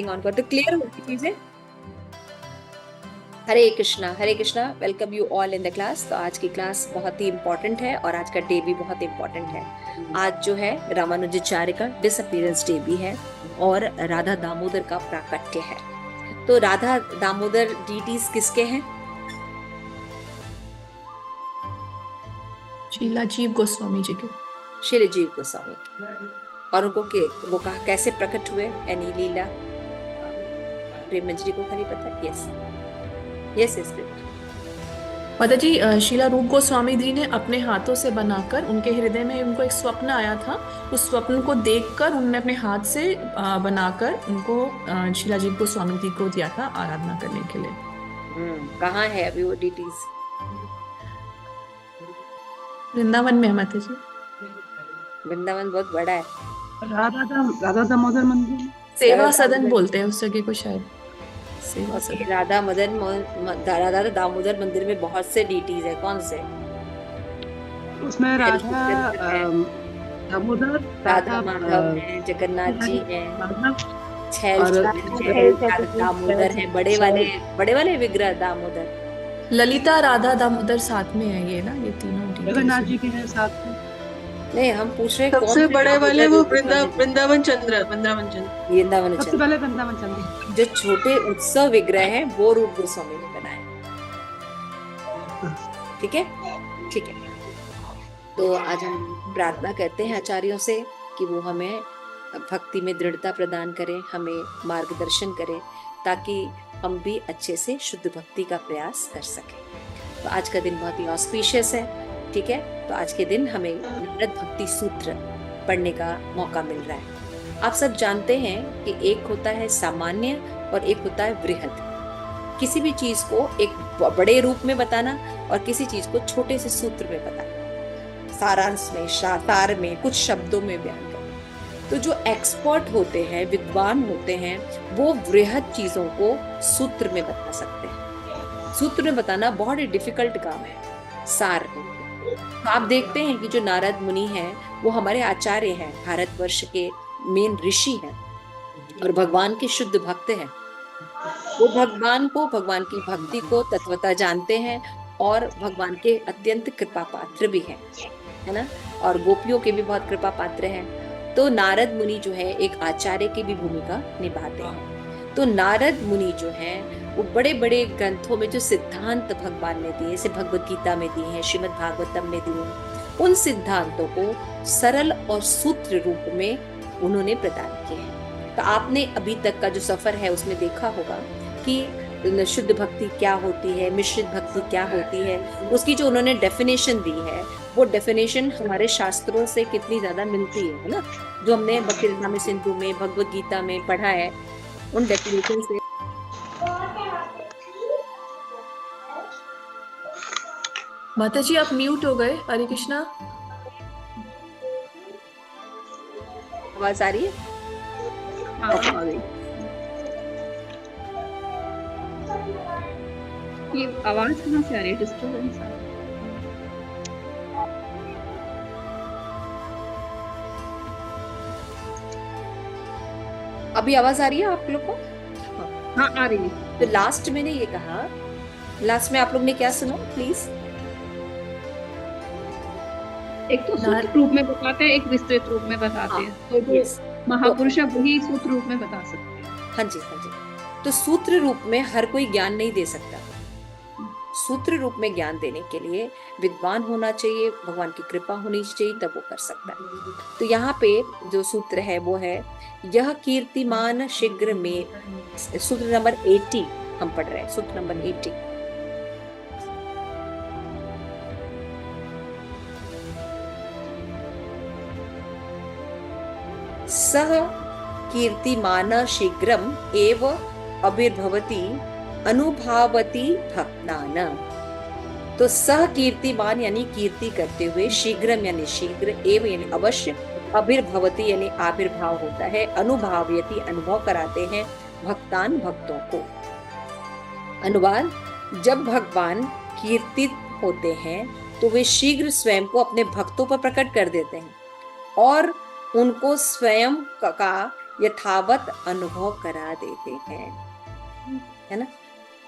On कर तो clear होगी चीजें। Hare Krishna, welcome you all in the class. तो आज की क्लास बहुत ही इम्पोर्टेंट है और आज का डे भी बहुत इम्पोर्टेंट है। आज जो है रामानुजाचार्य का डिसअपीयरेंस डे भी है और राधा दामोदर का प्राकट्य है। तो राधा दामोदर डीटीज किसके हैं? शीला जीव गोस्वामी जी के। श्री जीव गोस्वामी और उनको वो कहा कैसे प्रकट हुए? एनी लीला प्रेम मंजरी को खाली पता है? Yes yes yes. माता जी, शीला रूप गोस्वामी जी ने अपने हाथों से बनाकर, उनके हृदय में उनको एक स्वप्न आया था। उस स्वप्न को देखकर उन्होंने अपने हाथ से बनाकर उनको शीला जीव गोस्वामी जी को दिया था आराधना करने के लिए। कहाँ है अभी वो डीटीज? वृंदावन में है माता जी। वृंदावन बहुत बड़ा है। राधा दामोदर मंदिर, सेवा सदन बोलते हैं उस जगह को शायद। सेवा सदन। राधा दामोदर मंदिर में बहुत से डीटीज है। कौन से? उसमें राधा दामोदर, राधा माधव है, जगन्नाथ जी हैं, दामोदर है, बड़े वाले विग्रह दामोदर। ललिता राधा दामोदर साथ में है ये ना, ये तीनों जगन्नाथ जी के हैं साथ में। नहीं, हम पूछ रहे सबसे बड़े वाले वो वृंदावन चंद्र। सबसे पहले वृंदावन चंद्र। जो छोटे उत्सव विग्रह हैं वो रूप गोस्वामी ने बनाए। ठीक है, ठीक है। तो आज हम प्रार्थना करते हैं आचार्यों से कि वो हमें भक्ति में दृढ़ता प्रदान करें, हमें मार्गदर्शन करें, ताकि हम भी अच्छे से शुद्ध भक्ति का प्रयास कर सकें। तो आज का दिन बहुत ही ऑस्पिशियस है। ठीक है, तो आज के दिन हमें नारद भक्ति सूत्र पढ़ने का मौका मिल रहा है। आप सब जानते हैं कि एक होता है सामान्य और एक होता है वृहद। किसी भी चीज को एक बड़े रूप में बताना और किसी चीज को छोटे से सूत्र में बताना, सारांश में, सार में, कुछ शब्दों में बयान करना। तो जो एक्सपर्ट होते हैं, विद्वान होते हैं, वो वृहद चीजों को सूत्र में बता सकते हैं। सूत्र में बताना बहुत ही डिफिकल्ट काम है। सार तो आप देखते हैं कि जो नारद मुनि हैं वो हमारे आचार्य हैं, भारतवर्ष के मेन ऋषि हैं और भगवान के शुद्ध भक्त हैं। वो भगवान को, भगवान की भक्ति को तत्वतः जानते हैं और भगवान के अत्यंत कृपा पात्र भी हैं, है ना। और गोपियों के भी बहुत कृपा पात्र हैं। तो नारद मुनि जो है एक आचार्य की भी भूमिका निभाते हैं। तो नारद मुनि जो हैं वो बड़े बड़े ग्रंथों में जो सिद्धांत भगवान ने दिए, जैसे भगवत गीता में दिए हैं, श्रीमद् भागवतम में दिए, उन सिद्धांतों को सरल और सूत्र रूप में उन्होंने प्रदान किए हैं। तो आपने अभी तक का जो सफर है उसमें देखा होगा कि शुद्ध भक्ति क्या होती है, मिश्रित भक्ति क्या होती है, उसकी जो उन्होंने डेफिनेशन दी है, वो डेफिनेशन हमारे शास्त्रों से कितनी ज्यादा मिलती है ना। जो हमने भक्तिरत्नामृत सिंधु में, भगवत गीता में पढ़ा है, उन डेफिनेशन से। माता जी आप म्यूट हो गए। हरे कृष्णा। आवाज आ रही है? हाँ, आ गई। ये आवाज कहाँ से आ रही है? डिस्टर्बेंस आ रही है। अभी आवाज आ रही है आप लोग को? हाँ, आ रही है। तो लास्ट मैंने ये कहा, लास्ट में आप लोग ने क्या सुना प्लीज? एक तो सूत्र रूप में बताते हैं, एक विस्तृत रूप में बताते हैं। तो जो महापुरुष है वही सूत्र रूप में बता सकते हैं। हाँ जी, हाँ जी। तो सूत्र रूप में हर कोई ज्ञान नहीं दे सकता। सूत्र रूप में ज्ञान देने के लिए विद्वान होना चाहिए, भगवान की कृपा होनी चाहिए, तब वो कर सकता है। तो यहाँ पे जो सूत्र है वो है, यह कीर्तिमान शीघ्र में, सूत्र नंबर 80 हम पढ़ रहे हैं, सूत्र नंबर 80। सह कीर्तिमान शीघ्रम एव अभिर्भवति अनुभावती भक्तान। तो सह कीर्तिमान यानी कीर्ति करते हुए, शीघ्रम यानी शीघ्र, एव यानी अवश्य, अभिर्भवती यानी आविर्भाव होता है, अनुभावयति अनुभव कराते हैं, भक्तान भक्तों को। अनुवाद, जब भगवान कीर्तित होते हैं तो वे शीघ्र स्वयं को अपने भक्तों पर प्रकट कर देते हैं और उनको स्वयं का यथावत अनुभव करा देते हैं, है ना।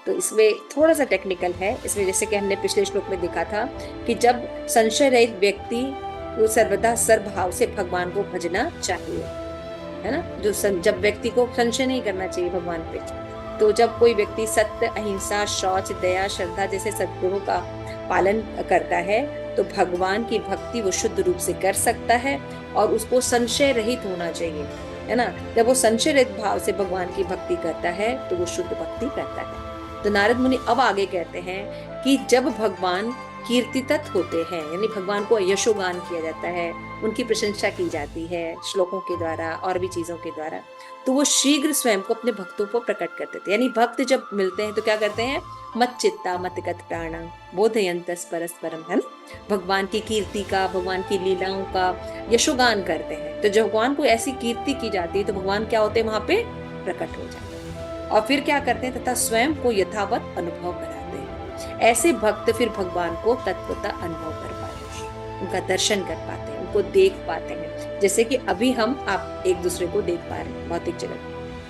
तो इसमें थोड़ा सा टेक्निकल है इसमें, जैसे कि हमने पिछले श्लोक में देखा था कि जब संशय रहित व्यक्ति को सर्वदा सर्वभाव से भगवान को भजना चाहिए, है ना। जब व्यक्ति को संशय नहीं करना चाहिए भगवान पे, तो जब कोई व्यक्ति सत्य, अहिंसा, शौच, दया, श्रद्धा जैसे सद्गुणों का पालन करता है तो भगवान की भक्ति वो शुद्ध रूप से कर सकता है, और उसको संशय रहित होना चाहिए, है ना। जब वो संशय रहित भाव से भगवान की भक्ति करता है तो वो शुद्ध भक्ति करता है। तो नारद मुनि अब आगे कहते हैं कि जब भगवान कीर्तित होते हैं, यानी भगवान को यशोगान किया जाता है, उनकी प्रशंसा की जाती है श्लोकों के द्वारा और भी चीजों के द्वारा, तो वो शीघ्र स्वयं को अपने भक्तों को प्रकट कर देते हैं। यानी भक्त जब मिलते हैं तो क्या करते हैं, मत चित्ता मत गत प्राणा बोधयंतस परस्परम, है ना। भगवान की कीर्ति का, भगवान की लीलाओं का यशोगान करते हैं। तो जब भगवान को ऐसी कीर्ति की जाती है तो भगवान क्या होते हैं, वहां पे प्रकट हो जाते हैं, और फिर क्या करते हैं, तथा स्वयं को यथावत अनुभव कराते हैं। ऐसे भक्त फिर भगवान को तत्वतः अनुभव कर पाते हैं, उनका दर्शन कर पाते हैं, उनको देख पाते हैं, जैसे कि अभी हम आप एक दूसरे को देख पा रहे हैं भौतिक जगत।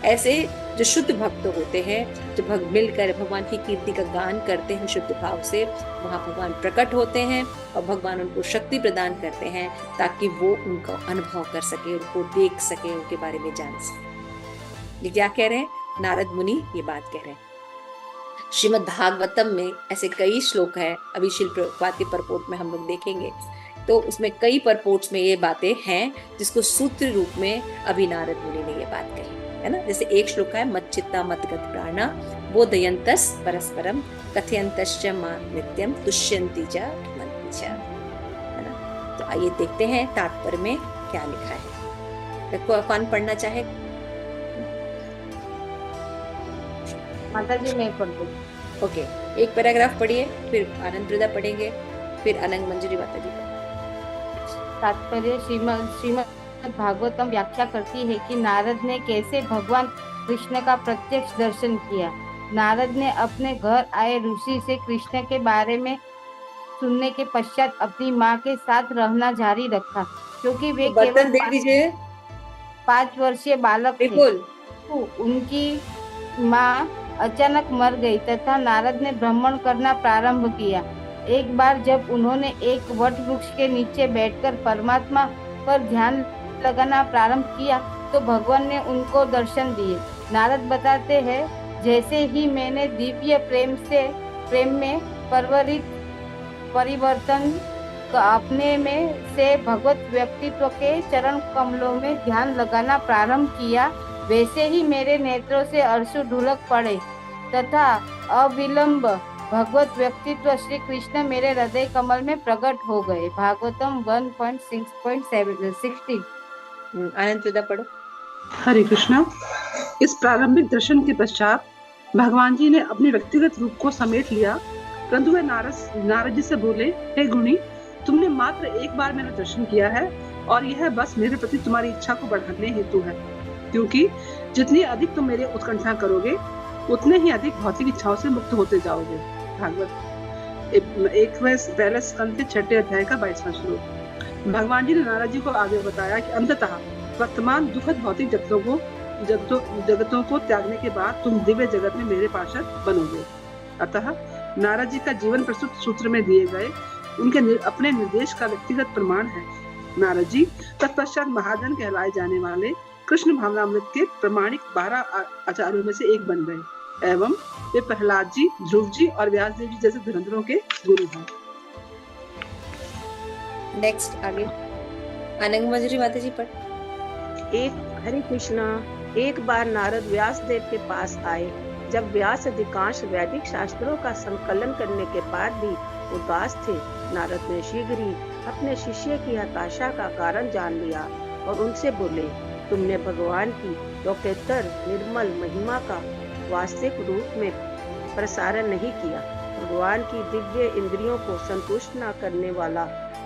ऐसे जो शुद्ध भक्त होते हैं, जो मिलकर भगवान की कीर्ति का गान करते हैं शुद्ध भाव से, वहां भगवान प्रकट होते हैं और भगवान उनको शक्ति प्रदान करते हैं ताकि वो उनको अनुभव कर सके, उनको देख सके, उनके बारे में जान सके। ये क्या कह रहे हैं नारद मुनि, ये बात कह रहे हैं। श्रीमद् भागवतम में ऐसे कई श्लोक है, अभी शिल प्रभुपाद के परपोट में हम लोग देखेंगे, तो उसमें कई परपोट्स में ये बातें हैं जिसको सूत्र रूप में अभी नारद मुनि ने ये बात कही, है ना। जैसे एक श्लोक है, मत चित्ता मत गत प्राणा बोधयंतस परस्परम कथयंतश्च मां नित्यम तुष्यन्ति च रमन्ति च, है ना। तो आइए देखते हैं तात्पर्य में क्या लिखा है। कौन पढ़ना चाहे? माता जी मैं पढ़ दूँ। ओके, एक पैराग्राफ पढ़िए, फिर आनंद हृदय पढ़ेंगे, फिर अनंग मंजरी माता जी। तात्पर्य श्रीमद् भागवतम व्याख्या करती है कि नारद ने कैसे भगवान कृष्ण का प्रत्यक्ष दर्शन किया। नारद ने अपने घर आए ऋषि से कृष्ण के बारे में सुनने के पश्चात अपनी माँ के साथ रहना जारी रखा, क्योंकि वे केवल 5 वर्षीय बालक थे। उनकी माँ अचानक मर गई तथा नारद ने भ्रमण करना प्रारंभ किया। एक बार जब उन्होंने एक वट वृक्ष के नीचे बैठकर परमात्मा पर ध्यान लगाना प्रारंभ किया तो भगवान ने उनको दर्शन दिए। नारद बताते हैं, जैसे ही मैंने दिव्य प्रेम में परिवर्तन अपने में से भगवत व्यक्तित्व के चरण कमलों में ध्यान लगाना प्रारंभ किया, वैसे ही मेरे नेत्रों से अश्रु ढुलक पड़े तथा अविलंब भगवत व्यक्तित्व श्री कृष्ण मेरे हृदय कमल में प्रकट हो गए। भागवतम 1.6.16। आनंद पढ़ो। हरे कृष्णा। इस प्रारंभिक दर्शन के पश्चात भगवान जी ने अपने व्यक्तिगत रूप को समेट लिया, परंतु वे नारद जी से बोले, हे गुणी, तुमने मात्र एक बार मेरा दर्शन किया है और यह बस मेरे प्रति तुम्हारी इच्छा को बढ़ाने हेतु है, क्योंकि जितनी अधिक तुम मेरे उत्कंठा करोगे उतने ही अधिक भौतिक इच्छाओं से मुक्त होते जाओगे। भागवत 1वें स्कंद के 6 अध्याय का 22वां श्लोक। भगवान जी ने नारद जी को आगे बताया कि अंततः वर्तमान दुखद भौतिक जगतों को त्यागने के बाद तुम दिव्य जगत में मेरे पार्षद बनोगे। अतः नारद जी का जीवन प्रस्तुत सूत्र में दिए गए उनके अपने निर्देश का व्यक्तिगत प्रमाण है। नारद जी तत्पश्चात महाजन कहलाए जाने वाले कृष्ण भावनामृत के प्रमाणिक 12 आचार्यों में से एक बन गए एवं वे प्रहलाद जी, ध्रुव जी और व्यास देव जी जैसे धुरंधरों के गुरु हैं। नेक्स्ट आगे अनंग मंजरी माता जी पर। हरे कृष्णा। एक बार नारद व्यास देव के पास आए। जब व्यास अधिकांश वैदिक शास्त्रों का संकलन करने के बाद भी उदास थे, नारद ने शीघ्र ही अपने शिष्य की हताशा का कारण जान लिया और उनसे बोले, तुमने भगवान की लोकोत्तर निर्मल महिमा का वास्तविक रूप में प्रसारण नहीं किया। भगवान की दिव्य इंद्रियों को संतुष्ट न करने वाला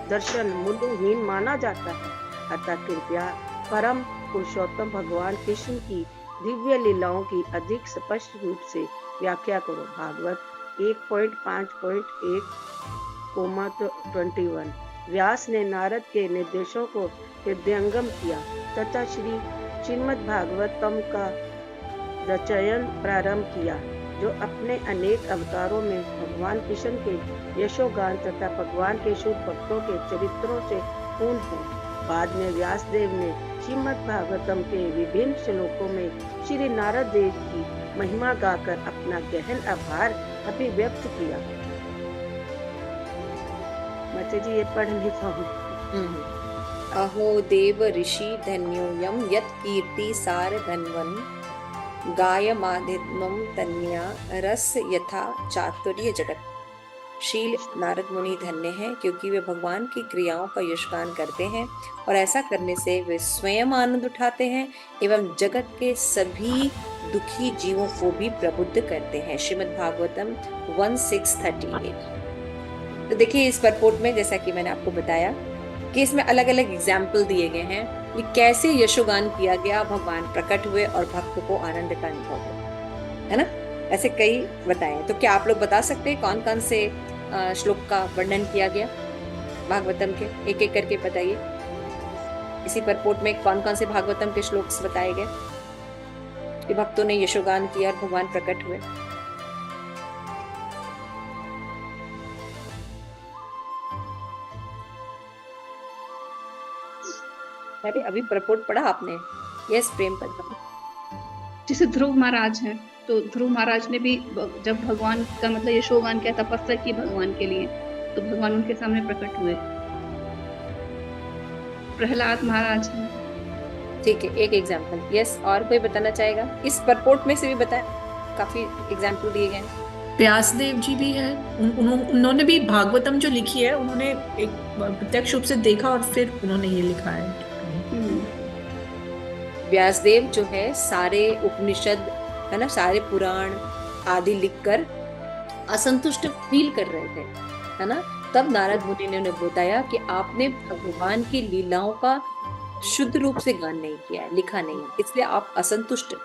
दर्शन मूल्यहीन माना जाता है। अतः कृपया परम पुरुषोत्तम भगवान कृष्ण की दिव्य लीलाओं की अधिक स्पष्ट रूप से व्याख्या करो। भागवत 1.5.1-21। व्यास ने नारद के निर्देशों को हृदयंगम किया तथा श्री श्रीमद् भागवतम का रचयन प्रारंभ किया, जो अपने अनेक अवतारों में भगवान कृष्ण के यशोगान तथा भगवान के शुभ भक्तों के चरित्रों से पूर्ण है। बाद में व्यासदेव ने श्रीमद् भागवतम के विभिन्न श्लोकों में श्री नारद देव की महिमा गाकर अपना गहन आभार अभिव्यक्त किया। माता जी ये पढ़ नहीं पाऊंगी। अहो देव ऋषि धन्योयम यत् कीर्ति सार धन्वन गायमादित्मम तन्या रस यथा चातुर्य जगत। शील नारद मुनि धन्य हैं, क्योंकि वे भगवान की क्रियाओं का यशगान करते हैं और ऐसा करने से वे स्वयं आनंद उठाते हैं एवं जगत के सभी दुखी जीवों को भी प्रबुद्ध करते हैं। श्रीमद् भागवतम 1638। तो देखिए इस परपोट में, जैसा कि मैंने आपको बताया कि इसमें अलग अलग एग्जाम्पल दिए गए हैं कि कैसे यशोगान किया गया, भगवान प्रकट हुए और भक्त को आनंद का अनुभव हुआ, है ना। ऐसे कई बताए। तो क्या आप लोग बता सकते हैं कौन कौन से श्लोक का वर्णन किया गया भागवतम के? एक एक करके बताइए। इसी परपोट में कौन कौन से भागवतम के श्लोक बताए गए कि भक्तों ने यशोगान किया और भगवान प्रकट हुए? अरे अभी परपोट पढ़ा आपने? यस प्रेम पद। जैसे ध्रुव महाराज हैं, तो ध्रुव महाराज ने भी जब भगवान का मतलब यशोगान किया, तपस्या की भगवान के लिए, तो भगवान उनके सामने प्रकट हुए। प्रहलाद महाराज हैं। ठीक है, एक एग्जाम्पल। यस, और कोई बताना चाहेगा? इस परपोट में से भी बताएं, काफी एग्जाम्पल दिए गए हैं। व्यासदेव जी भी है, उन्होंने भी भागवतम जो लिखी है, उन्होंने एक प्रत्यक्ष रूप से देखा और फिर उन्होंने ये लिखा है। व्यासदेव जो है सारे उपनिषद, है ना, सारे पुराण आदि लिखकर असंतुष्ट फील कर रहे थे, है ना। तब नारद मुनि ने उन्हें बताया कि आपने भगवान की लीलाओं का शुद्ध रूप से गान नहीं किया है, लिखा नहीं है, इसलिए आप असंतुष्ट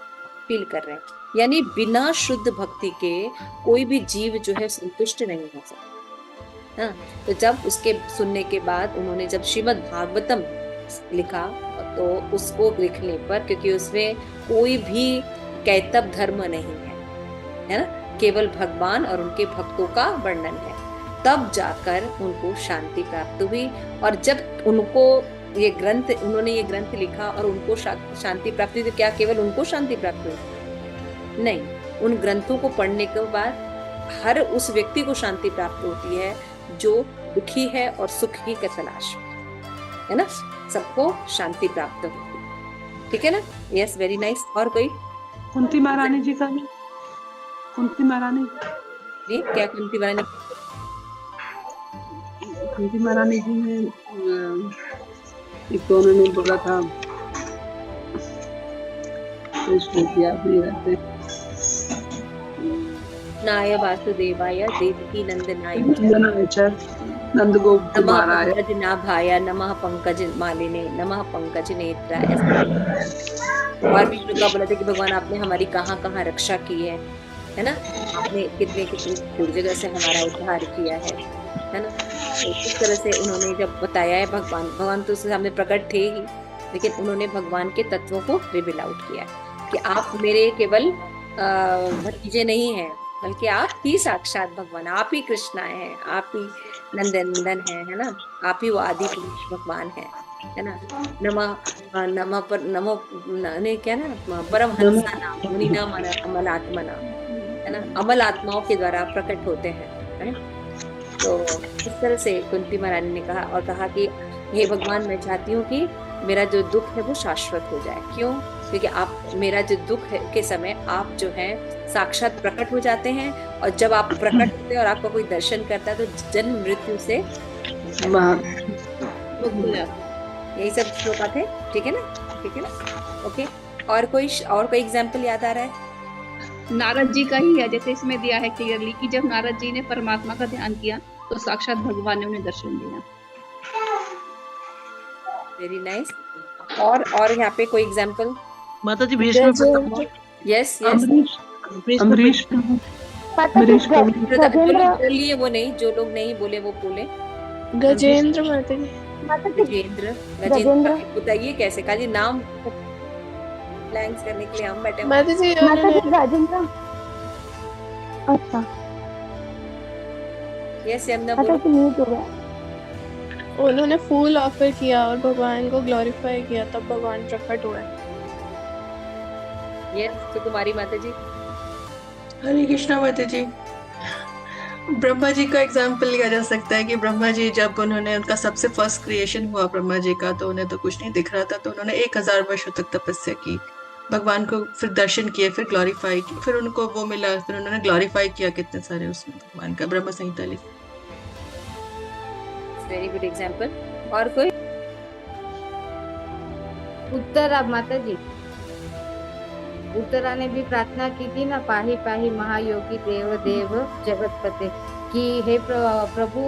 फील कर रहे हैं। यानी बिना शुद्ध भक्ति के कोई भी जीव जो है संतुष्ट नहीं हो सकता। हाँ, तो जब उसके सुनने के बाद उन्होंने जब श्रीमद् भागवतम लिखा, तो उसको लिखने पर, क्योंकि उसमें कोई भी कैतव धर्म नहीं है ना, केवल भगवान और उनके भक्तों का वर्णन है, तब जाकर उनको शांति प्राप्त हुई। और जब उनको उन्होंने ये ग्रंथ लिखा और उनको शांति प्राप्त हुई, तो क्या केवल उनको शांति प्राप्त हुई? नहीं, उन ग्रंथों को पढ़ने के बाद हर उस व्यक्ति को शांति प्राप्त होती है जो दुखी है और सुख की तलाश में, है ना। सबको शांति प्राप्त होती, ठीक है ना। Yes, very nice. और कोई? कुंती महारानी जी का भी। कुंती महारानी जी, क्या कुंती महारानी? कुंती महारानी जी ने एक तो उन्होंने बोला था, नाय वासुदेवाय देवकी नंदनाय नंदगोप नमः पंकज नाभाय नमः पंकज मालिने नमः पंकज नेत्राय। और भी श्लोक बोला था कि भगवान आपने हमारी कहाँ कहाँ रक्षा की है ना, आपने कितने कितनी जगह से हमारा उद्धार किया है ना। तो इस तरह से उन्होंने जब बताया है, भगवान तो उसके सामने प्रकट थे ही, लेकिन उन्होंने भगवान के तत्वों को रिवील आउट किया कि आप मेरे केवल भतीजे नहीं हैं, बल्कि आप ही साक्षात भगवान, आप ही कृष्णा है, आप ही नंदन है ना, आप ही वो आदि पुरुष भगवान है ना। नमः पर नमो ने क्या ना, परमहंसा नाम मुनि नाम अमल आत्मा नाम, है ना, अमल आत्माओं के द्वारा प्रकट होते हैं, है ना। तो इस तरह से कुंती महारानी ने कहा और कहा कि हे भगवान, मैं चाहती हूँ कि मेरा जो दुख है वो शाश्वत हो जाए। क्यों? क्योंकि आप मेरा जो दुख है के समय आप जो है साक्षात प्रकट हो जाते हैं, और जब आप प्रकट होते हैं और आपका कोई दर्शन करता है तो जन्म मृत्यु से यही सब श्लोक थे, ठीक है ना, ठीक है ना। ओके, और कोई एग्जाम्पल याद आ रहा है? नारद जी का ही है, जैसे इसमें दिया है क्लियरली कि जब नारद जी ने परमात्मा का ध्यान किया तो साक्षात भगवान ने उन्हें दर्शन दिया। Very nice. और यहाँ पे कोई एग्जाम्पल? माता जी भीष्म। यस यस, अमरीश बोलिए, वो नहीं, जो लोग नहीं बोले वो बोले। गजेंद्र माता जी। गजेंद्र बताइए कैसे का जी नाम? ब्लैंक्स करने के लिए हम बैठे हुए माता जी माता उन्होंने जी राजेंद्र, अच्छा यस यमुना माता बोलो। जी म्यूट हो गया। उन्होंने फूल ऑफर किया और भगवान को ग्लोरीफाई किया, तब भगवान प्रकट हुए। यस तो तुम्हारी माता जी। हरे कृष्णा माता जी। ब्रह्मा जी का एग्जाम्पल लिया जा सकता है कि ब्रह्मा जी जब उन्होंने उनका सबसे फर्स्ट क्रिएशन हुआ ब्रह्मा जी का, तो उन्हें तो कुछ नहीं दिख रहा था, तो उन्होंने 1000 वर्षों तक तपस्या की, भगवान को फिर दर्शन किए, फिर ग्लोरीफाई किया, फिर उनको वो मिला, फिर उन्होंने ग्लोरीफाई किया कितने सारे उसमें भगवान का, ब्रह्म संहिता लिखी। Very good example. और कोई? उत्तरा माता जी, उत्तरा ने भी प्रार्थना की थी ना, पाही पाही महायोगी देव देव जगतपते, कि हे प्रभु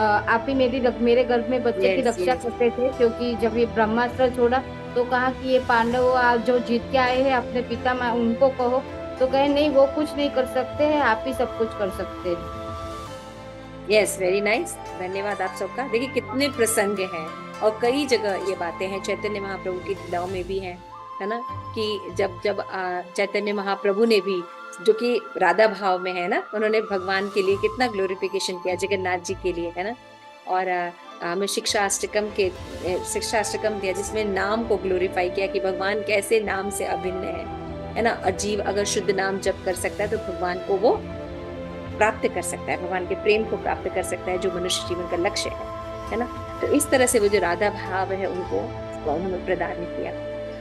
आप ही मेरे गर्भ में बच्चे की Yes, रक्षा yes. करते थे, क्योंकि जब ये ब्रह्मास्त्र छोड़ा तो कहा कि ये पांडव आज जो जीत के आए हैं अपने पिता उनको कहो, तो कहे नहीं वो कुछ नहीं कर सकते हैं, आप ही सब कुछ कर सकते हैं। यस वेरी नाइस, धन्यवाद आप सबका। देखिए कितने प्रसंग हैं और कई जगह ये बातें हैं, चैतन्य महाप्रभु की लीलाओं में भी है ना, कि जब चैतन्य महाप्रभु ने भी, जो कि राधा भाव में है ना, उन्होंने भगवान के लिए कितना ग्लोरिफिकेशन किया, जगन्नाथ जी के लिए, है ना। और हमें शिक्षा अष्टकम दिया जिसमें नाम को ग्लोरीफाई किया कि भगवान कैसे नाम से अभिन्न है ना। और जीव अगर शुद्ध नाम जप कर सकता है तो भगवान को वो प्राप्त कर सकता है, भगवान के प्रेम को प्राप्त कर सकता है, जो मनुष्य जीवन का लक्ष्य है ना। तो इस तरह से वो जो राधा भाव है उनको उन्होंने प्रदान किया।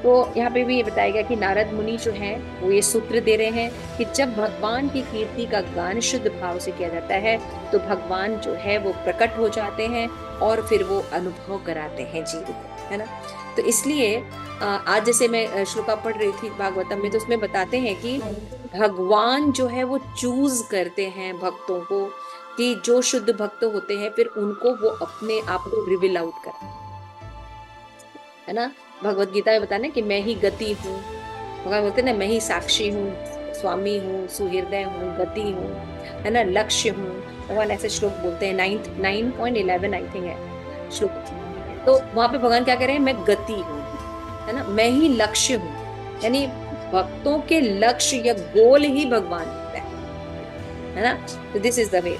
तो यहाँ पे भी ये बताया गया कि नारद मुनि जो हैं वो ये सूत्र दे रहे हैं कि जब भगवान की कीर्ति का गान शुद्ध भाव से किया जाता है तो भगवान जो है वो प्रकट हो जाते हैं और फिर वो अनुभव कराते हैं जीव को, है ना। तो इसलिए आज जैसे मैं श्लोका पढ़ रही थी भागवतम में, तो उसमें बताते हैं कि भगवान जो है वो चूज करते हैं भक्तों को, कि जो शुद्ध भक्त होते हैं फिर उनको वो अपने आप को रिवील आउट करते हैं, है ना। भगवत गीता में बताने कि मैं ही गति हूँ, भगवान बोलते हैं ना, मैं ही साक्षी हूँ, स्वामी हूँ, सुहृदय हूँ, गति हूँ, है ना, लक्ष्य हूँ। भगवान ऐसे श्लोक बोलते हैं, 9.11 आई थिंक है श्लोक। तो वहां पे भगवान क्या कह रहे हैं, मैं गति हूँ, है ना, मैं ही लक्ष्य हूँ, यानी भक्तों के लक्ष्य या गोल ही भगवान होता है ना। तो दिस इज द वे।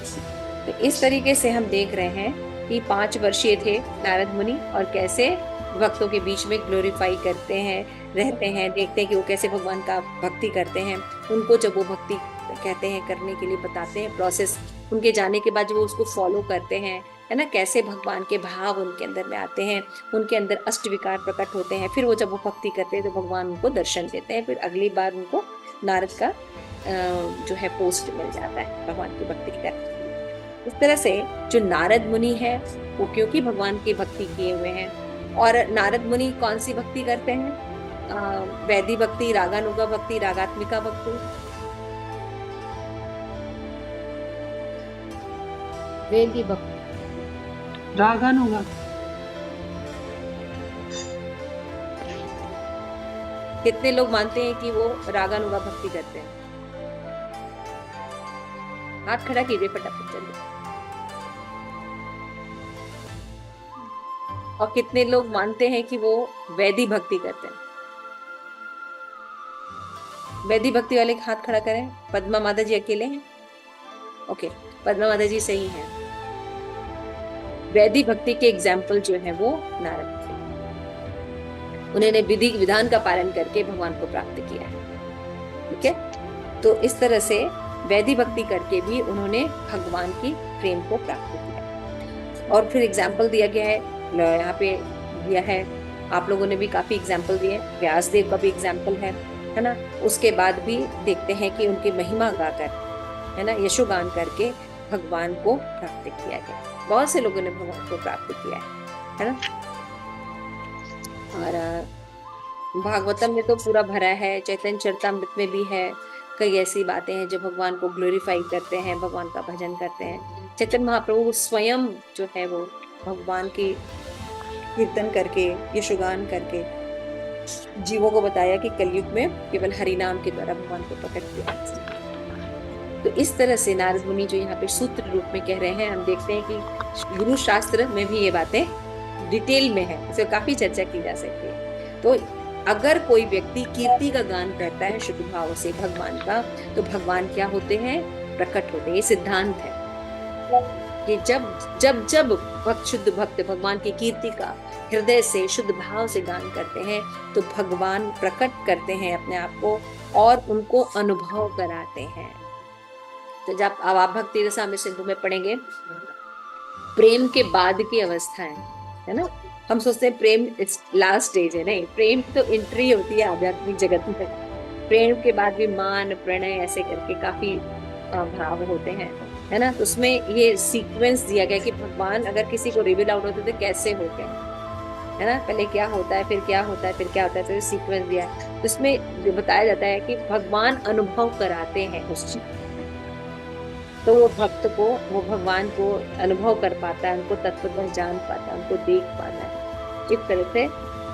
तो इस तरीके से हम देख रहे हैं कि 5 वर्षीय थे नारद मुनि और कैसे भक्तों के बीच में ग्लोरीफाई करते हैं, रहते हैं, देखते हैं कि वो कैसे भगवान का भक्ति करते हैं। उनको जब वो भक्ति कहते हैं करने के लिए बताते हैं प्रोसेस, उनके जाने के बाद जब वो उसको फॉलो करते हैं, है ना, कैसे भगवान के भाव उनके अंदर में आते हैं, उनके अंदर अष्ट विकार प्रकट होते हैं। फिर वो जब वो भक्ति करते हैं तो भगवान उनको दर्शन देते हैं, फिर अगली बार उनको नारद का जो है पोस्ट मिल जाता है भगवान की भक्ति करके। इस तरह से जो नारद मुनि है वो क्योंकि भगवान की भक्ति किए हुए हैं। और नारद मुनि कौन सी भक्ति करते हैं? वैदिक भक्ति, रागानुगा भक्ति, रागात्मिका भक्ति। वैदिक भक्ति, रागानुगा। कितने लोग मानते हैं कि वो रागानुगा भक्ति करते हैं? हाथ खड़ा कीजिए फटाफट जल्दी। और कितने लोग मानते हैं कि वो वैदिक भक्ति करते हैं? वैदिक भक्ति वाले हाथ खड़ा करें। पद्मा माता जी अकेले हैं? ओके, पद्मा माता जी सही हैं। वैदिक भक्ति के एग्जाम्पल जो है वो नारद थे। उन्होंने विधि विधान का पालन करके भगवान को प्राप्त किया है। ठीक है, तो इस तरह से वैदिक भक्ति करके भी उन्होंने भगवान की प्रेम को प्राप्त किया। और फिर एग्जाम्पल दिया गया है, यहाँ पे दिया है, आप लोगों ने भी काफी एग्जाम्पल दिए, व्यासदेव का भी एग्जाम्पल है ना। उसके बाद भी देखते हैं कि उनकी महिमा गाकर, है ना, यशोगान करके भगवान को प्राप्त किया गया। बहुत से लोगों ने भगवान को प्राप्त किया है ना। और भागवतम में तो पूरा भरा है, चैतन्य चरितामृत में भी है, कई ऐसी बातें हैं जो भगवान को ग्लोरीफाई करते हैं, भगवान का भजन करते हैं। चैतन्य महाप्रभु स्वयं जो है वो भगवान की कीर्तन करके, यशोगान करके जीवों को बताया कि कलयुग में केवल हरि नाम के द्वारा भगवान को प्रकट किया। तो इस तरह से नारद मुनि जो यहाँ पे सूत्र रूप में कह रहे हैं, हम देखते हैं कि गुरु शास्त्र में भी ये बातें डिटेल में है, इसमें काफी चर्चा की जा सकती है। तो अगर कोई व्यक्ति कीर्ति का गान करता है शुद्ध भाव से भगवान का, तो भगवान क्या होते हैं, प्रकट होते हैं। ये सिद्धांत है कि जब भक्त शुद्ध भक्त भगवान की कीर्ति का हृदय से शुद्ध भाव से गान करते हैं, तो भगवान प्रकट करते हैं अपने आप को और उनको अनुभव कराते हैं। तो जब अब आप भक्ति रसामृत सिंधु में पढ़ेंगे, प्रेम के बाद की अवस्था है ना। हम सोचते हैं प्रेम लास्ट स्टेज है, नहीं, प्रेम तो एंट्री होती है आध्यात्मिक जगत में। प्रेम के बाद भी मान, प्रणय, ऐसे करके काफी भाव होते हैं, है ना। तो उसमें ये सीक्वेंस दिया गया कि भगवान अगर किसी को रिवील आउट होते तो कैसे होते हैं, है ना। पहले क्या होता है, फिर क्या होता है, फिर क्या होता है, तो ये सीक्वेंस दिया है। तो इसमें बताया जाता है कि भगवान अनुभव कराते हैं उस चीज, तो वो भक्त को, वो भगवान को अनुभव कर पाता है, उनको तत्वतः जान पाता है, उनको देख पाता है। इस तरह से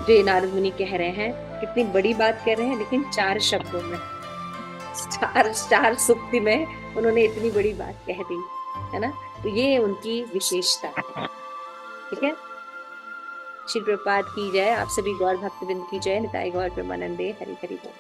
जो ये नारद मुनि कह रहे हैं, कितनी बड़ी बात कह रहे हैं, लेकिन 4 शब्दों में, 4 सूक्ति में उन्होंने इतनी बड़ी बात कह दी, है ना। तो ये उनकी विशेषता है, ठीक है। श्री प्रभुपाद की जय। आप सभी गौर भक्तवृंद की जय। निताई गौर प्रेमानंदे। हरि हरि बोल।